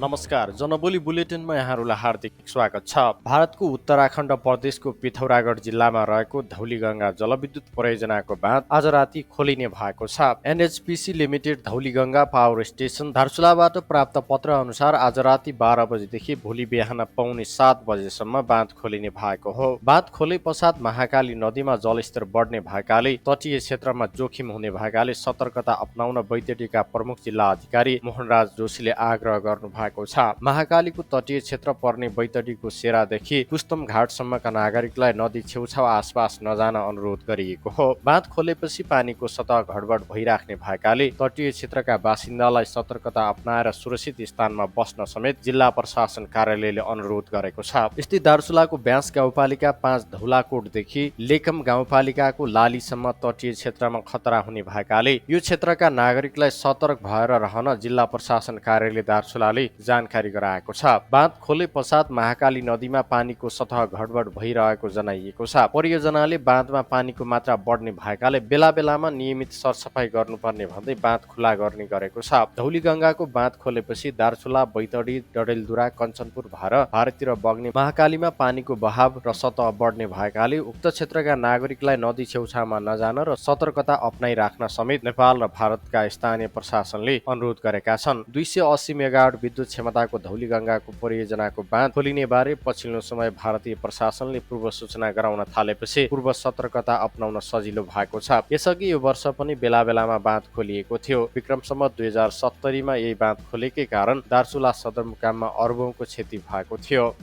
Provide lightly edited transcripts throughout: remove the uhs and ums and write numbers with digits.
नमस्कार, जनबोली बुलेटिनमा यहाँहरूलाई हार्दिक स्वागत छ। भारतको उत्तराखण्ड प्रदेशको पिथौरागढ जिल्लामा रहेको धौलीगङ्गा जलविद्युत परियोजनाको बाँध आज राति खोलिने भएको छ। NHPC limited Dhauliganga power station धारचुलाबाट प्राप्त पत्र अनुसार आज राति 12 बजेदेखि भोलि बिहान पौने 7 बजेसम्म बाँध खोलिने भएको हो। बाँध खोले पश्चात महाकाली नदीमा जलस्तर बढ्ने भएकाले तटीय क्षेत्रमा जोखिम हुने भएकाले सतर्कता अपनाउन बैतडीका प्रमुख जिल्ला अधिकारी मोहनराज जोशीले आग्रह गर्नु भएको छ। महाकालीको तटीय क्षेत्र पर्ने बैतडीको सेरादेखि कुस्तम घाटसम्मका नागरिकलाई नदी छेउछाउ आसपास नजान अनुरोध गरिएको हो। बाँध खोलेपछि पानीको सतह घटबड भइराख्ने भएकाले तटीय क्षेत्रका बासिन्दालाई सतर्कता अपनाएर सुरक्षित स्थानमा बस्न समेत जिल्ला प्रशासन कार्यालयले अनुरोध गरेको छ। यस्तै दार्चुलाको ब्यास गाउँपालिका 5 धौलाकोटदेखि लेकम गाउँपालिकाको लालीसम्म तटीय क्षेत्रमा खतरा हुने भएकाले यो क्षेत्रका नागरिकलाई सतर्क भएर रहन जिल्ला प्रशासन कार्यालय दार्चुलाले जानकारी गराएको छ। बाँध खोले पश्चात महाकाली नदीमा पानीको सतह घटबड भइरहेको जनाइएको छ। परियोजनाले बाँधमा पानीको मात्रा बढ्ने भएकाले बेला बेलामा नियमित सरसफाई गर्नुपर्ने भन्दै बाँध खुला गर्ने गरेको छ। धौलीगङ्गाको बाँध खोलेपछि दार्चुला, बैतडी, डडेलधुरा, कञ्चनपुर भएर भारततिर बग्ने महाकालीमा पानीको बहाव र सतह बढ्ने भएकाले उक्त क्षेत्रका नागरिकलाई नदी छेउछाउमा नजान र सतर्कता अपनाइराख्न समेत नेपाल र भारतका स्थानीय प्रशासनले अनुरोध गरेका छन्। 280 मेगावाट विद्युत क्षमताको धौलीगङ्गाको परियोजनाको बाँध खोलिने बारे पछिल्लो समय भारतीय प्रशासनले पूर्व सूचना गराउन थालेपछि पूर्व सतर्कता अपनाउन सजिलो भएको छ। यसअघि यो वर्ष पनि बेला बेलामा बाँध खोलिएको थियो। विक्रम सम्वत 2070 मा यही बाँध खोलेकै कारण दार्चुला सदरमुकाममा अर्बौंको क्षति भएको थियो।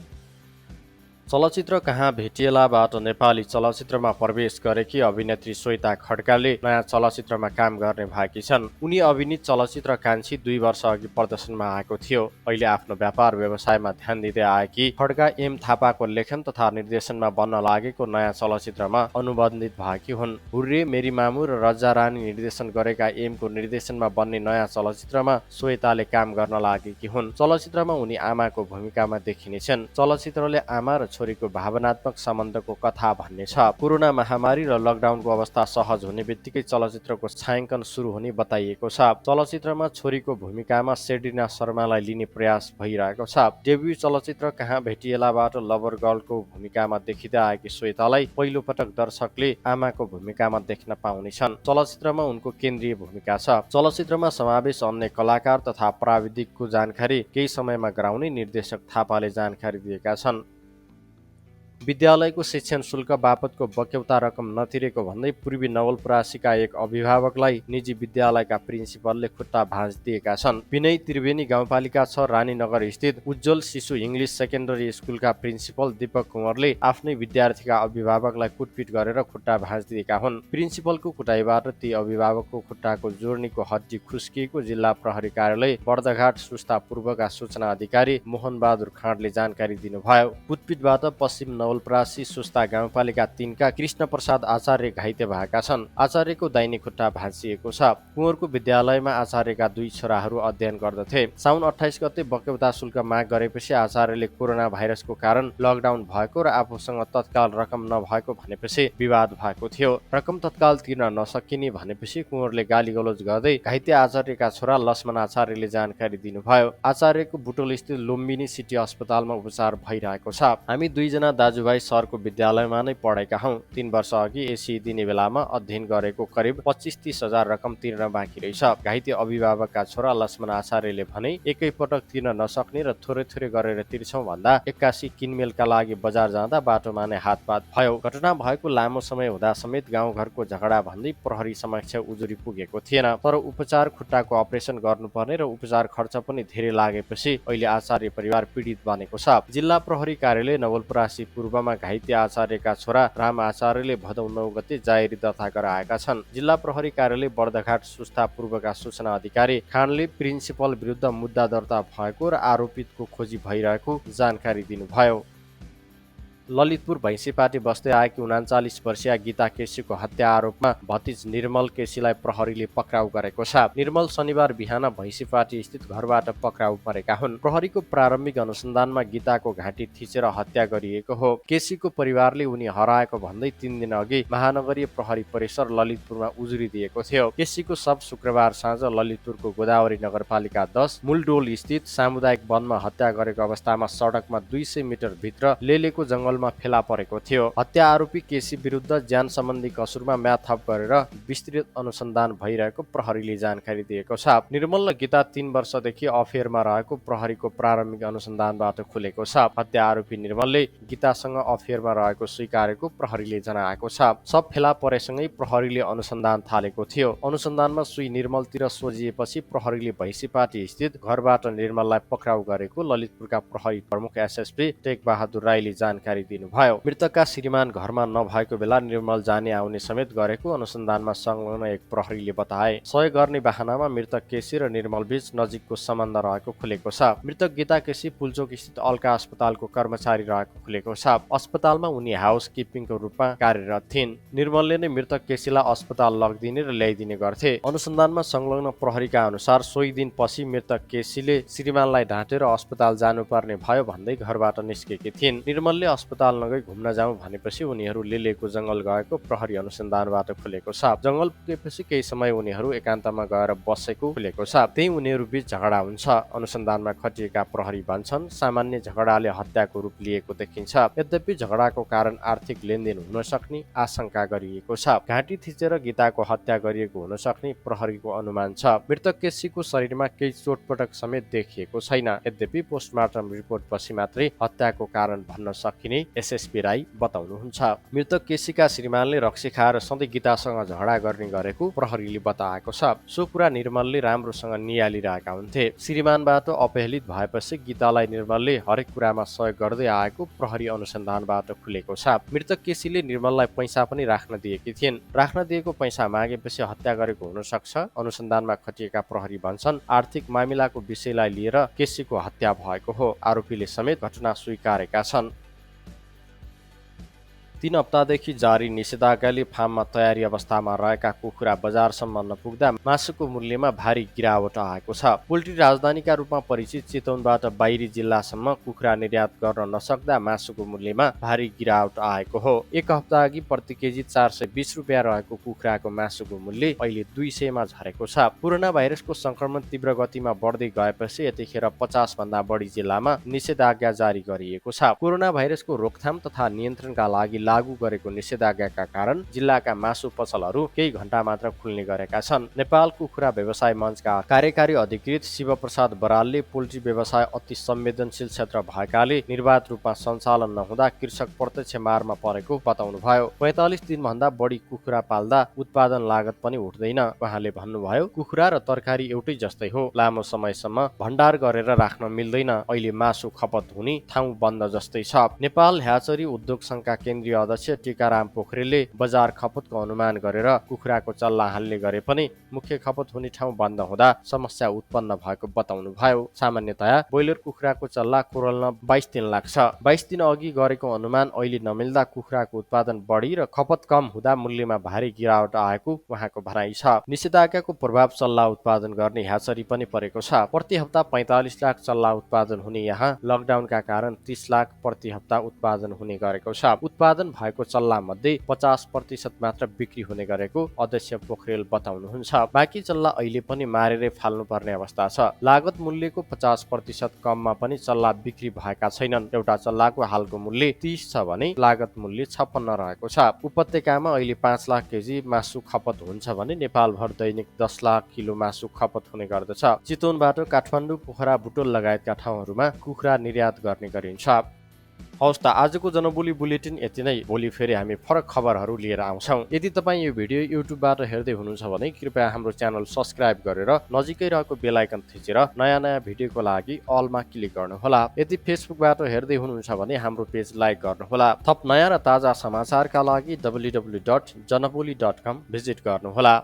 चलचित्र कहाँ भेटिएलाबाट नेपाली चलचित्रमा प्रवेश गरेकी अभिनेत्री श्वेता खड्काले नयाँ चलचित्रमा काम गर्ने भएकी छन्। उनी अभिनीत चलचित्र कान्छी 2 वर्ष अघि प्रदर्शनमा आएको थियो। अहिले आफ्नो व्यापार व्यवसायमा ध्यान दिँदै आएकी खड्का एम थापाको लेखन तथा निर्देशनमा बन्न लागेको नयाँ चलचित्रमा अनुबन्धित भएकी हुन्। हुर्रे, मेरी मामु र रजा रानी निर्देशन गरेका एमको निर्देशनमा बन्ने नयाँ चलचित्रमा श्वेताले काम गर्न लागेकी हुन्। चलचित्रमा उनी आमाको भूमिकामा देखिनेछन्। चलचित्रले आमा र छोरीको भावनात्मक सम्बन्धको कथा भन्ने छ। कोरोना महामारी र लकडाउनको अवस्था सहज हुने बित्तिकै चलचित्रको छायाङ्कन सुरु हुने बताइएको छ। चलचित्रमा छोरीको भूमिकामा सेड्रिना शर्मालाई लिने प्रयास भइरहेको छ। डेब्यू चलचित्र कहाँ भेटिएलाबाट लभर गर्लको भूमिकामा देखिँदै आएकी श्वेतालाई पहिलो पटक दर्शकले आमाको भूमिकामा देख्न पाउनेछन्। चलचित्रमा उनको केन्द्रीय भूमिका छ। चलचित्रमा समावेश अन्य कलाकार तथा प्राविधिकको जानकारी केही समयमा गराउने निर्देशक थापाले जानकारी दिएका छन्। विद्यालयको शिक्षण शुल्क बापतको बक्यौता रकम नतिरेको भन्दै पूर्वी नवलपरासीका एक अभिभावकलाई निजी विद्यालयका प्रिन्सिपलले खुट्टा भाँचिदिएका छन्। विनय त्रिवेणी गाउँपालिका 6 रानीनगर स्थित उज्जवल शिशु इङ्ग्लिस सेकेन्डरी स्कुलका प्रिन्सिपल दीपक कुँवरले आफ्नै विद्यार्थीका अभिभावकलाई कुटपिट गरेर खुट्टा भाँचिदिएका हुन्। प्रिन्सिपलको कुटाइबाट ती अभिभावकको खुट्टाको जोड्नीको हड्डी खुस्किएको जिल्ला प्रहरी कार्यालय बर्दघाट सुस्ता पूर्वका सूचना अधिकारी मोहन बहादुर खाँडले जानकारी दिनुभयो। कुटपिटबाट पश्चिम नवलपरासी सुस्ता गाउँपालिका 3 का कृष्ण प्रसाद आचार्य घाइते भएका छन्। आचार्यको दाहिने खुट्टा भाँचिएको छ। कुँवरको विद्यालयमा आचार्यका 2 छोराहरू अध्ययन गर्दथे। साउन 28 गते बक्यौता शुल्क माग गरेपछि आचार्यले कोरोना भाइरसको कारण लकडाउन भएको र आफूसँग तत्काल रकम नभएको भनेपछि विवाद भएको थियो। रकम तत्काल तिर्न नसकिने भनेपछि कुँवरले गालीगलोज गर्दै घाइते आचार्यका छोरा लक्ष्मण आचार्यले जानकारी दिनुभयो। आचार्यको बुटोल स्थित लुम्बिनी सिटी अस्पतालमा उपचार भइरहेको छ। हामी 2 जना दाजुभाइ सरको विद्यालयमा नै पढेका हौं। 3 वर्ष अघि एसी दिने बेलामा अध्ययन गरेको करिब 25-30 हजार रकम तिर्न बाँकी रहेछ। घाइते अभिभावकका छोरा लक्ष्मण आचार्यले भने एकैपटक तिर्न नसक्ने र थोरै थोरै गरेर तिर्छौं भन्दा 81 किनमेलका लागि बजार जाँदा बाटोमा नै हातपात भयो। घटना भएको लामो समय हुँदा समेत गाउँघरको झगडा भन्दै प्रहरी समक्ष उजुरी पुगेको थिएन। तर उपचार, खुट्टाको अपरेसन गर्नुपर्ने र उपचार खर्च पनि धेरै लागेपछि अहिले आचार्य परिवार पीडित बनेको छ। जिल्ला प्रहरी कार्यालय नवलपरासी पूर्वमा घाइते आचार्यका छोरा राम आचार्यले भदौ 9 गते जाहेरी दर्ता गराएका छन्। जिल्ला प्रहरी कार्यालय बर्दघाट सुस्ता पूर्वका सूचना अधिकारी खानले प्रिन्सिपल विरुद्ध मुद्दा दर्ता भएको र आरोपितको खोजी भइरहेको जानकारी दिनुभयो। ललितपुर भैँसीपाटी बस्दै आएकी 39 वर्षीय गीता केसीको हत्या आरोपमा भतिज निर्मल केसीलाई प्रहरीले पक्राउ गरेको छ। निर्मल शनिबार बिहान भैँसीपाटी स्थित घरबाट पक्राउ परेका हुन्। प्रहरीको प्रारम्भिक अनुसन्धानमा गीताको घाँटी थिचेर हत्या गरिएको हो। केसीको परिवारले उनी हराएको भन्दै 3 दिन अघि महानगरीय प्रहरी परिसर ललितपुरमा उजुरी दिएको थियो। केसीको शव शुक्रबार साँझ ललितपुरको गोदावरी नगरपालिका 10 मूलडोल स्थित सामुदायिक वनमा हत्या गरेको अवस्थामा सडकमा 200 मिटर भित्र लेलेको जंगलमा फेला परेको थियो। हत्या आरोपी केसी विरुद्ध ज्यान सम्बन्धी कसुरमा म्याथप गरेर विस्तृत अनुसन्धान भइरहेको प्रहरीले जानकारी दिएको छ। निर्मल र गीता 3 वर्षदेखि अफेयरमा रहेको प्रहरीको प्रारम्भिक अनुसन्धानबाट खुलेको छ। हत्या आरोपी निर्मलले गीतासँग अफेयरमा रहेको स्वीकारेको प्रहरीले जनाएको छ। सब फेला परेसँगै प्रहरीले अनुसन्धान थालेको थियो। अनुसन्धानमा सुई निर्मलतिर सोझिएपछि प्रहरीले भैँसीपाटी स्थित घरबाट निर्मललाई पक्राउ गरेको ललितपुरका प्रहरी प्रमुख एसएसपी टेक बहादुर राईले जानकारी दिनुभयो। मृतकका श्रीमान घरमा नभएको बेला निर्मल जाने आउने समेत गरेको अनुसन्धानमा संलग्न एक प्रहरीले बताए। सहयोग गर्ने बहानामा मृतक केसी र निर्मल बीच नजिकको सम्बन्ध रहेको खुलेको छ। मृतक गीता केसी पुल्चोक स्थित अल्का अस्पतालको कर्मचारी रहेको खुलेको छ। अस्पतालमा उनी हाउस किपिङको रूपमा कार्यरत थिइन्। निर्मलले नै मृतक केसीलाई अस्पताल लगिदिने र ल्याइदिने गर्थे। अनुसन्धानमा संलग्न प्रहरीका अनुसार सोही दिन पछि मृतक केसीले श्रीमानलाई ढाँटेर अस्पताल जानुपर्ने भयो भन्दै घरबाट निस्केकी थिइन्। निर्मलले अस्पताल नगई घुम्न जाउँ भनेपछि उनीहरू लेलेको जंगल गएको प्रहरी अनुसन्धानबाट खुलेको छ। जंगल पुगेपछि केही समय उनीहरू एकान्तमा गएर बसेको खुलेको छ। त्यही उनीहरू बीच झगडा हुन्छ। अनुसन्धानमा खटिएका प्रहरी भन्छन् सामान्य झगडाले हत्याको रूप लिएको देखिन्छ। यद्यपि झगडाको कारण आर्थिक लेनदेन हुन सक्ने आशंका गरिएको छ। घाँटी थिचेर गीताको हत्या गरिएको हुन सक्ने प्रहरीको अनुमान छ। मृतक केसीको शरीरमा केही चोटपटक समेत देखिएको छैन। यद्यपि पोस्टमार्टम रिपोर्ट पछि मात्रै हत्याको कारण भन्न सकिने एसएसपी राई बताउनुहुन्छ। मृतक केसीका श्रीमानले रक्सी खाएर सधैँ गीतासँग झगडा गर्ने गरेको प्रहरीले बताएको छ। सो कुरा निर्मलले राम्रोसँग नियालिरहेका हुन्थे। श्रीमानबाट अपहेलित भएपछि गीतालाई निर्मलले हरेक कुरामा सहयोग गर्दै आएको प्रहरी अनुसन्धानबाट खुलेको छ। मृतक केसीले निर्मललाई पैसा पनि राख्न दिएकी थिइन्। राख्न दिएको पैसा मागेपछि हत्या गरेको हुन सक्छ। अनुसन्धानमा खटिएका प्रहरी भन्छन् आर्थिक मामिलाको विषयलाई लिएर केसीको हत्या भएको हो। आरोपीले समेत घटना स्वीकारेका छन्। 3 हप्तादेखि जारी निषेधाज्ञाले फार्ममा तयारी अवस्थामा रहेका कुखुरा बजारसम्म नपुग्दा मासुको मूल्यमा भारी गिरावट आएको छ। पोल्ट्री राजधानीका रूपमा परिचित चितवनबाट बाहिरी जिल्लासम्म कुखुरा निर्यात गर्न नसक्दा मासुको मूल्यमा भारी गिरावट आएको हो। 1 हप्ता अघि प्रति केजी 420 रुपियाँ रहेको कुखुराको मासुको मूल्य अहिले 200 मा झरेको छ। कोरोना भाइरसको संक्रमण तीव्र गतिमा बढ्दै गएपछि यतिखेर 50 भन्दा बढी जिल्लामा निषेधाज्ञा जारी गरिएको छ। कोरोना भाइरसको रोकथाम तथा नियन्त्रणका लागि लागू गरेको निषेधाज्ञाका कारण जिल्लाका मासु पसलहरू केही घण्टा मात्र खुल्ने गरेका छन्। नेपाल कुखुरा व्यवसाय मञ्चका कार्यकारी अधिकृत शिवप्रसाद बरालले पोल्ट्री व्यवसाय अति संवेदनशील क्षेत्र भएकाले निर्वाध रूपमा सञ्चालन नहुँदा कृषक प्रत्यक्ष मारमा परेको बताउनुभयो। 45 दिनभन्दा बढी कुखुरा पाल्दा उत्पादन लागत पनि उठ्दैन। उहाँले भन्नुभयो कुखुरा र तरकारी एउटै जस्तै हो। लामो समयसम्म भण्डार गरेर राख्न मिल्दैन। अहिले मासु खपत हुने ठाउँ बन्द जस्तै छ। नेपाल ह्याचरी उद्योग संघका केन्द्रीय अध्यक्ष टिकाराम पोखरेलले बजार खपतको अनुमान गरेर कुखुराको चल्ला हाल्ने गरे पनि मुख्य खपत हुने ठाउँ बन्द हुँदा समस्या उत्पन्न भएको बताउनुभयो। सामान्यतया ब्रोइलर कुखुराको चल्ला कोरल्न 22 दिन लाग्छ। 22 दिन अघि गरेको अनुमान अहिले नमिल्दा कुखुराको उत्पादन बढी र खपत कम हुँदा मूल्यमा भारी गिरावट आएको उहाँको भनाइ छ। निषेधाज्ञाको प्रभाव चल्ला उत्पादन गर्ने ह्याचरी पनि परेको छ। प्रति हप्ता 45 लाख चल्ला उत्पादन हुने यहाँ लकडाउनका कारण 30 लाख प्रति हप्ता उत्पादन हुने गरेको छ। उत्पादन भएको चल्ला मध्ये 50% मात्र बिक्री हुने गरेको अध्यक्ष पोखरेल बताउनुहुन्छ। बाँकी चल्ला अहिले पनि मारेरै फाल्नुपर्ने अवस्था छ। लागत मूल्यको 50% कममा पनि चल्ला बिक्री भएका छैनन्। एउटा चल्लाको हालको मूल्य 30 छ भने लागत मूल्य 56 रहेको छ। उपत्यकामा अहिले 5 लाख केजी मासु खपत हुन्छ भने नेपालभर दैनिक 10 लाख किलो मासु खपत हुने गर्दछ। चितवनबाट काठमाडौँ, पोखरा, बुटोल लगायतका ठाउँहरूमा कुखुरा निर्यात गर्ने गरिन्छ। हवस् त आजको जनबोली बुलेटिन यति नै। भोलि फेरि हामी फरक खबरहरू लिएर आउँछौँ। यदि तपाईँ यो भिडियो युट्युबबाट हेर्दै हुनुहुन्छ भने कृपया हाम्रो च्यानल सब्स्क्राइब गरेर नजिकै रहेको बेल आइकन थिचेर नयाँ भिडियोको लागि अलमा क्लिक गर्नुहोला। यदि फेसबुकबाट हेर्दै हुनुहुन्छ भने हाम्रो पेज लाइक गर्नुहोला। थप नयाँ र ताजा समाचारका लागि www.janaboli.com भिजिट गर्नुहोला।